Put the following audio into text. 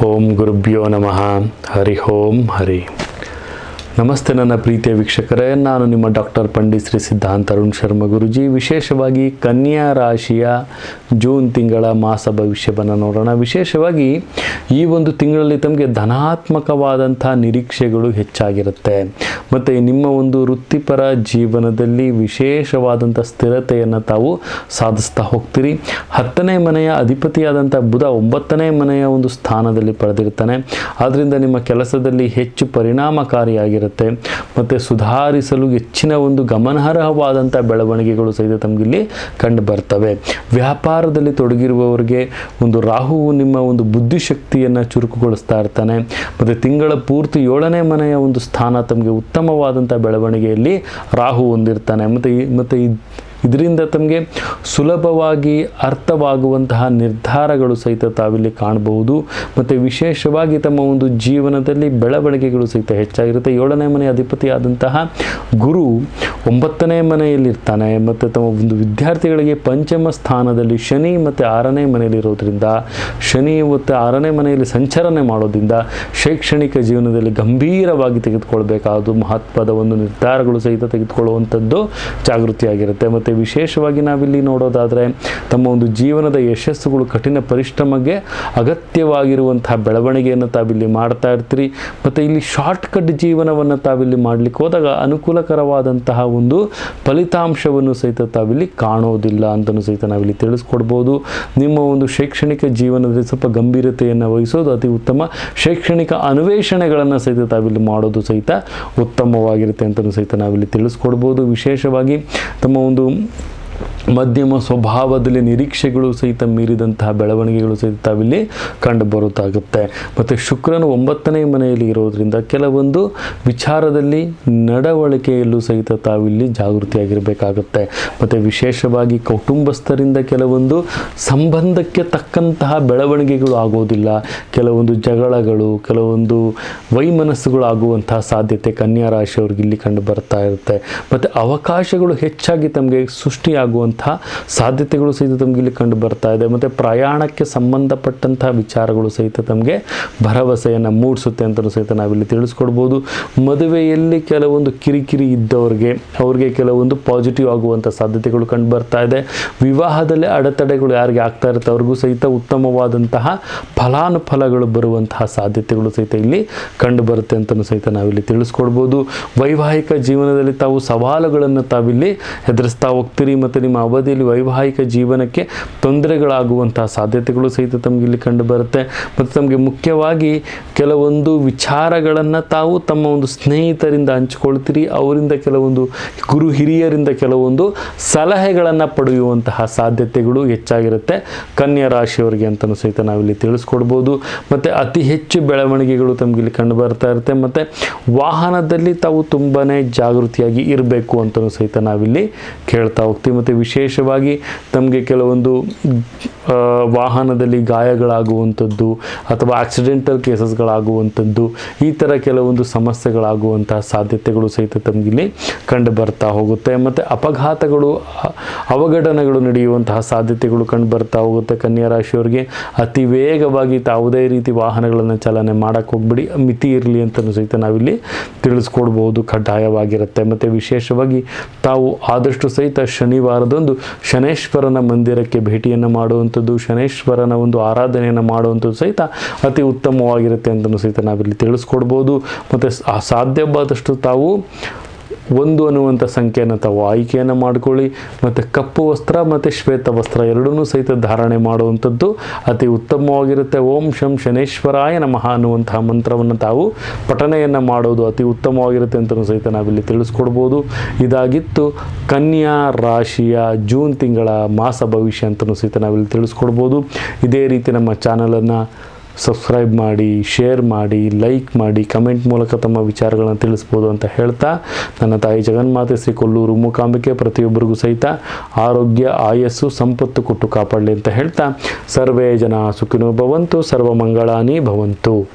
ಓಂ ಗುರುಭ್ಯೋ ನಮಃ. ಹರಿ ಓಂ ಹರಿ. ನಮಸ್ತೆ ನನ್ನ ಪ್ರೀತಿಯ ವೀಕ್ಷಕರೇ, ನಾನು ನಿಮ್ಮ ಡಾಕ್ಟರ್ ಪಂಡಿತ್ ಶ್ರೀ ಸಿದ್ಧಾಂತ ಅರುಣ್ ಶರ್ಮ ಗುರುಜಿ. ವಿಶೇಷವಾಗಿ ಕನ್ಯಾ ರಾಶಿಯ ಜೂನ್ ತಿಂಗಳ ಮಾಸ ಭವಿಷ್ಯವನ್ನು ನೋಡೋಣ. ವಿಶೇಷವಾಗಿ ಈ ಒಂದು ತಿಂಗಳಲ್ಲಿ ತಮಗೆ ಧನಾತ್ಮಕವಾದಂಥ ನಿರೀಕ್ಷೆಗಳು ಹೆಚ್ಚಾಗಿರುತ್ತೆ ಮತ್ತು ನಿಮ್ಮ ಒಂದು ವೃತ್ತಿಪರ ಜೀವನದಲ್ಲಿ ವಿಶೇಷವಾದಂಥ ಸ್ಥಿರತೆಯನ್ನು ತಾವು ಸಾಧಿಸ್ತಾ ಹೋಗ್ತೀರಿ. 10ನೇ ಮನೆಯ ಅಧಿಪತಿಯಾದಂಥ ಬುಧ 9ನೇ ಮನೆಯ ಒಂದು ಸ್ಥಾನದಲ್ಲಿ ಪಡೆದಿರ್ತಾನೆ. ಆದ್ದರಿಂದ ನಿಮ್ಮ ಕೆಲಸದಲ್ಲಿ ಹೆಚ್ಚು ಪರಿಣಾಮಕಾರಿಯಾಗಿರುತ್ತೆ ಮತ್ತು ಸುಧಾರಿಸಲು ಹೆಚ್ಚಿನ ಒಂದು ಗಮನಾರ್ಹವಾದಂಥ ಬೆಳವಣಿಗೆಗಳು ಸಹಿತ ತಮಗಿಲ್ಲಿ ಕಂಡು ಬರ್ತವೆ. ವ್ಯಾಪಾರದಲ್ಲಿ ತೊಡಗಿರುವವರಿಗೆ ಒಂದು ರಾಹುವು ನಿಮ್ಮ ಒಂದು ಬುದ್ಧಿಶಕ್ತಿಯನ್ನು ಚುರುಕುಗೊಳಿಸ್ತಾ ಇರ್ತಾನೆ ಮತ್ತು ತಿಂಗಳ ಪೂರ್ತಿ 7ನೇ ಮನೆಯ ಒಂದು ಸ್ಥಾನ ತಮಗೆ ಉತ್ತಮವಾದಂಥ ಬೆಳವಣಿಗೆಯಲ್ಲಿ ರಾಹು ಹೊಂದಿರ್ತಾನೆ ಮತ್ತು ಇದರಿಂದ ತಮಗೆ ಸುಲಭವಾಗಿ ಅರ್ಥವಾಗುವಂತಹ ನಿರ್ಧಾರಗಳು ಸಹಿತ ತಾವಿಲ್ಲಿ ಕಾಣಬಹುದು ಮತ್ತು ವಿಶೇಷವಾಗಿ ತಮ್ಮ ಒಂದು ಜೀವನದಲ್ಲಿ ಬೆಳವಣಿಗೆಗಳು ಸಹಿತ ಹೆಚ್ಚಾಗಿರುತ್ತೆ. 7ನೇ ಮನೆಯ ಅಧಿಪತಿಯಾದಂತಹ ಗುರು 9ನೇ ಮನೆಯಲ್ಲಿರ್ತಾನೆ ಮತ್ತು ತಮ್ಮ ಒಂದು ವಿದ್ಯಾರ್ಥಿಗಳಿಗೆ ಪಂಚಮ ಸ್ಥಾನದಲ್ಲಿ ಶನಿ ಮತ್ತು 6ನೇ ಮನೆಯಲ್ಲಿರೋದ್ರಿಂದ, ಶನಿ ಮತ್ತು 6ನೇ ಮನೆಯಲ್ಲಿ ಸಂಚರಣೆ ಮಾಡೋದ್ರಿಂದ ಶೈಕ್ಷಣಿಕ ಜೀವನದಲ್ಲಿ ಗಂಭೀರವಾಗಿ ತೆಗೆದುಕೊಳ್ಬೇಕಾದ ಮಹತ್ವದ ಒಂದು ನಿರ್ಧಾರಗಳು ಸಹಿತ ತೆಗೆದುಕೊಳ್ಳುವಂಥದ್ದು ಜಾಗೃತಿಯಾಗಿರುತ್ತೆ. ಮತ್ತು ವಿಶೇಷವಾಗಿ ನಾವಿಲ್ಲಿ ನೋಡೋದಾದರೆ ತಮ್ಮ ಒಂದು ಜೀವನದ ಯಶಸ್ಸುಗಳು ಕಠಿಣ ಪರಿಶ್ರಮಕ್ಕೆ ಅಗತ್ಯವಾಗಿರುವಂತಹ ಬೆಳವಣಿಗೆಯನ್ನು ತಾವಿಲ್ಲಿ ಮಾಡ್ತಾ ಇರ್ತೀರಿ ಮತ್ತು ಇಲ್ಲಿ ಶಾರ್ಟ್ಕಟ್ ಜೀವನವನ್ನು ತಾವಿಲ್ಲಿ ಮಾಡಲಿಕ್ಕೆ ಹೋದಾಗ ಅನುಕೂಲಕರವಾದಂತಹ ಒಂದು ಫಲಿತಾಂಶವನ್ನು ಸಹಿತ ತಾವಿಲ್ಲಿ ಕಾಣೋದಿಲ್ಲ ಅಂತಲೂ ಸಹಿತ ನಾವಿಲ್ಲಿ ತಿಳಿಸ್ಕೊಡ್ಬೋದು. ನಿಮ್ಮ ಒಂದು ಶೈಕ್ಷಣಿಕ ಜೀವನದಲ್ಲಿ ಸ್ವಲ್ಪ ಗಂಭೀರತೆಯನ್ನು ವಹಿಸೋದು ಅತಿ ಉತ್ತಮ. ಶೈಕ್ಷಣಿಕ ಅನ್ವೇಷಣೆಗಳನ್ನು ಸಹಿತ ತಾವಿಲ್ಲಿ ಮಾಡೋದು ಸಹಿತ ಉತ್ತಮವಾಗಿರುತ್ತೆ ಅಂತಲೂ ಸಹಿತ ನಾವಿಲ್ಲಿ ತಿಳಿಸ್ಕೊಡ್ಬೋದು. ವಿಶೇಷವಾಗಿ ತಮ್ಮ ಒಂದು ಮಧ್ಯಮ ಸ್ವಭಾವದಲ್ಲಿ ನಿರೀಕ್ಷೆಗಳು ಸಹಿತ ಮೀರಿದಂತಹ ಬೆಳವಣಿಗೆಗಳು ಸಹಿತ ತಾವಿಲ್ಲಿ ಕಂಡು ಬರುತ್ತಾಗುತ್ತೆ. ಮತ್ತು ಶುಕ್ರನು 9ನೇ ಮನೆಯಲ್ಲಿ ಇರೋದ್ರಿಂದ ಕೆಲವೊಂದು ವಿಚಾರದಲ್ಲಿ ನಡವಳಿಕೆಯಲ್ಲೂ ಸಹಿತ ತಾವಿಲ್ಲಿ ಜಾಗೃತಿಯಾಗಿರಬೇಕಾಗುತ್ತೆ. ಮತ್ತು ವಿಶೇಷವಾಗಿ ಕುಟುಂಬಸ್ಥರಿಂದ ಕೆಲವೊಂದು ಸಂಬಂಧಕ್ಕೆ ತಕ್ಕಂತಹ ಬೆಳವಣಿಗೆಗಳು ಆಗೋದಿಲ್ಲ. ಕೆಲವೊಂದು ಜಗಳಗಳು, ಕೆಲವೊಂದು ವೈಮನಸ್ಸುಗಳು ಆಗುವಂತಹ ಸಾಧ್ಯತೆ ಕನ್ಯಾ ರಾಶಿಯವ್ರಿಗೆ ಇಲ್ಲಿ ಕಂಡು ಬರ್ತಾ ಇರುತ್ತೆ. ಮತ್ತು ಅವಕಾಶಗಳು ಹೆಚ್ಚಾಗಿ ತಮಗೆ ಸೃಷ್ಟಿಯಾಗುವಂಥ ಸಾಧ್ಯತೆಗಳು ಸಹಿತ ತಮಗೆ ಇಲ್ಲಿ ಕಂಡು ಬರ್ತಾ ಇದೆ. ಮತ್ತು ಪ್ರಯಾಣಕ್ಕೆ ಸಂಬಂಧಪಟ್ಟಂತಹ ವಿಚಾರಗಳು ಸಹಿತ ತಮಗೆ ಭರವಸೆಯನ್ನು ಮೂಡಿಸುತ್ತೆ ಅಂತಲೂ ಸಹಿತ ನಾವಿಲ್ಲಿ ತಿಳಿಸ್ಕೊಡ್ಬೋದು. ಮದುವೆಯಲ್ಲಿ ಕೆಲವೊಂದು ಕಿರಿಕಿರಿ ಇದ್ದವ್ರಿಗೆ ಅವ್ರಿಗೆ ಕೆಲವೊಂದು ಪಾಸಿಟಿವ್ ಆಗುವಂಥ ಸಾಧ್ಯತೆಗಳು ಕಂಡು ಬರ್ತಾ ಇದೆ. ವಿವಾಹದಲ್ಲಿ ಅಡೆತಡೆಗಳು ಯಾರಿಗೆ ಆಗ್ತಾ ಇರುತ್ತೆ ಅವ್ರಿಗೂ ಸಹಿತ ಉತ್ತಮವಾದಂತಹ ಫಲಾನುಫಲಗಳು ಬರುವಂತಹ ಸಾಧ್ಯತೆಗಳು ಸಹಿತ ಇಲ್ಲಿ ಕಂಡು ಬರುತ್ತೆ ಅಂತಲೂ ಸಹಿತ ನಾವಿಲ್ಲಿ ತಿಳಿಸ್ಕೊಡ್ಬೋದು. ವೈವಾಹಿಕ ಜೀವನದಲ್ಲಿ ತಾವು ಸವಾಲುಗಳನ್ನು ತಾವಿಲ್ಲಿ ಎದುರಿಸ್ತಾ ಹೋಗ್ತೀರಿ ಮತ್ತು ನಿಮ್ಮ ಅವಧಿಯಲ್ಲಿ ವೈವಾಹಿಕ ಜೀವನಕ್ಕೆ ತೊಂದರೆಗಳಾಗುವಂತಹ ಸಾಧ್ಯತೆಗಳು ಸಹಿತ ತಮಗಿಲ್ಲಿ ಕಂಡು ಬರುತ್ತೆ. ಮತ್ತು ತಮಗೆ ಮುಖ್ಯವಾಗಿ ಕೆಲವೊಂದು ವಿಚಾರಗಳನ್ನು ತಾವು ತಮ್ಮ ಒಂದು ಸ್ನೇಹಿತರಿಂದ ಹಂಚಿಕೊಳ್ತೀರಿ. ಅವರಿಂದ ಕೆಲವೊಂದು ಗುರು ಹಿರಿಯರಿಂದ ಕೆಲವೊಂದು ಸಲಹೆಗಳನ್ನು ಪಡೆಯುವಂತಹ ಸಾಧ್ಯತೆಗಳು ಹೆಚ್ಚಾಗಿರುತ್ತೆ ಕನ್ಯಾ ರಾಶಿಯವರಿಗೆ ಅಂತಲೂ ಸಹಿತ ನಾವಿಲ್ಲಿ ತಿಳಿಸ್ಕೊಡ್ಬೋದು. ಮತ್ತು ಅತಿ ಹೆಚ್ಚು ಬೆಳವಣಿಗೆಗಳು ತಮಗಿಲ್ಲಿ ಕಂಡು ಬರ್ತಾ ಇರುತ್ತೆ. ಮತ್ತು ವಾಹನದಲ್ಲಿ ತಾವು ತುಂಬಾ ಜಾಗೃತಿಯಾಗಿ ಇರಬೇಕು ಅಂತಲೂ ಸಹಿತ ನಾವಿಲ್ಲಿ ಕೇಳ್ತಾ ಹೋಗ್ತೀವಿ. ಮತ್ತು ವಿಶೇಷವಾಗಿ ತಮಗೆ ಕೆಲವೊಂದು ವಾಹನದಲ್ಲಿ ಗಾಯಗಳಾಗುವಂಥದ್ದು ಅಥವಾ ಆಕ್ಸಿಡೆಂಟಲ್ ಕೇಸಸ್ಗಳಾಗುವಂಥದ್ದು, ಈ ಥರ ಕೆಲವೊಂದು ಸಮಸ್ಯೆಗಳಾಗುವಂತಹ ಸಾಧ್ಯತೆಗಳು ಸಹಿತ ತಮಗಿಲ್ಲಿ ಕಂಡು ಬರ್ತಾ ಹೋಗುತ್ತೆ. ಮತ್ತು ಅಪಘಾತಗಳು, ಅವಘಡನೆಗಳು ನಡೆಯುವಂತಹ ಸಾಧ್ಯತೆಗಳು ಕಂಡು ಬರ್ತಾ ಹೋಗುತ್ತೆ ಕನ್ಯಾ ರಾಶಿಯವರಿಗೆ. ಅತಿ ವೇಗವಾಗಿ ಯಾವುದೇ ರೀತಿ ವಾಹನಗಳನ್ನು ಚಾಲನೆ ಮಾಡೋಕ್ಕೆ ಹೋಗ್ಬಿಡಿ, ಮಿತಿ ಇರಲಿ ಅಂತಲೂ ಸಹಿತ ನಾವಿಲ್ಲಿ ತಿಳಿಸ್ಕೊಡ್ಬೋದು, ಕಡ್ಡಾಯವಾಗಿರುತ್ತೆ. ಮತ್ತು ವಿಶೇಷವಾಗಿ ತಾವು ಆದಷ್ಟು ಸಹಿತ ಶನಿವಾರದಂದು ಶನೇಶ್ವರನ ಮಂದಿರಕ್ಕೆ ಭೇಟಿಯನ್ನು ಮಾಡುವಂಥದ್ದು, ಶನೇಶ್ವರನ ಒಂದು ಆರಾಧನೆಯನ್ನು ಮಾಡುವಂಥದ್ದು ಸಹಿತ ಅತಿ ಉತ್ತಮವಾಗಿರುತ್ತೆ ಅಂತಲೂ ಸಹಿತ ನಾವಿಲ್ಲಿ ತಿಳಿಸ್ಕೊಡ್ಬೋದು. ಮತ್ತು ಸಾಧ್ಯವಾದಷ್ಟು ತಾವು 1 ಅನ್ನುವಂಥ ಸಂಖ್ಯೆಯನ್ನು ತಾವು ಆಯ್ಕೆಯನ್ನು ಮಾಡಿಕೊಳ್ಳಿ. ಮತ್ತು ಕಪ್ಪು ವಸ್ತ್ರ ಮತ್ತು ಶ್ವೇತ ವಸ್ತ್ರ ಎರಡನ್ನೂ ಸಹಿತ ಧಾರಣೆ ಮಾಡುವಂಥದ್ದು ಅತಿ ಉತ್ತಮವಾಗಿರುತ್ತೆ. ಓಂ ಶಂ ಶನೇಶ್ವರಾಯ ನಮಃ ಅನ್ನುವಂತಹ ಮಂತ್ರವನ್ನು ತಾವು ಪಠನೆಯನ್ನು ಮಾಡೋದು ಅತಿ ಉತ್ತಮವಾಗಿರುತ್ತೆ ಅಂತಲೂ ಸಹಿತ ನಾವಿಲ್ಲಿ ತಿಳಿಸ್ಕೊಡ್ಬೋದು. ಇದಾಗಿತ್ತು ಕನ್ಯಾ ರಾಶಿಯ ಜೂನ್ ತಿಂಗಳ ಮಾಸ ಭವಿಷ್ಯ ಅಂತಲೂ ಸಹಿತ ನಾವಿಲ್ಲಿ ತಿಳಿಸ್ಕೊಡ್ಬೋದು. ಇದೇ ರೀತಿ ನಮ್ಮ ಚಾನಲನ್ನು ಸಬ್ಸ್ಕ್ರೈಬ್ ಮಾಡಿ, ಶೇರ್ ಮಾಡಿ, ಲೈಕ್ ಮಾಡಿ, ಕಮೆಂಟ್ ಮೂಲಕ ತಮ್ಮ ವಿಚಾರಗಳನ್ನು ತಿಳಿಸ್ಬೋದು ಅಂತ ಹೇಳ್ತಾ, ನನ್ನ ತಾಯಿ ಜಗನ್ಮಾತೆ ಶ್ರೀ ಕೊಲ್ಲೂರು ಮೂಕಾಂಬಿಕೆ ಪ್ರತಿಯೊಬ್ಬರಿಗೂ ಸಹಿತ ಆರೋಗ್ಯ, ಆಯಸ್ಸು, ಸಂಪತ್ತು ಕೊಟ್ಟು ಕಾಪಾಡಲಿ ಅಂತ ಹೇಳ್ತಾ, ಸರ್ವೇ ಜನ ಸುಖಿನೋ ಭವಂತು, ಸರ್ವಮಂಗಳಾನಿ ಭವಂತು.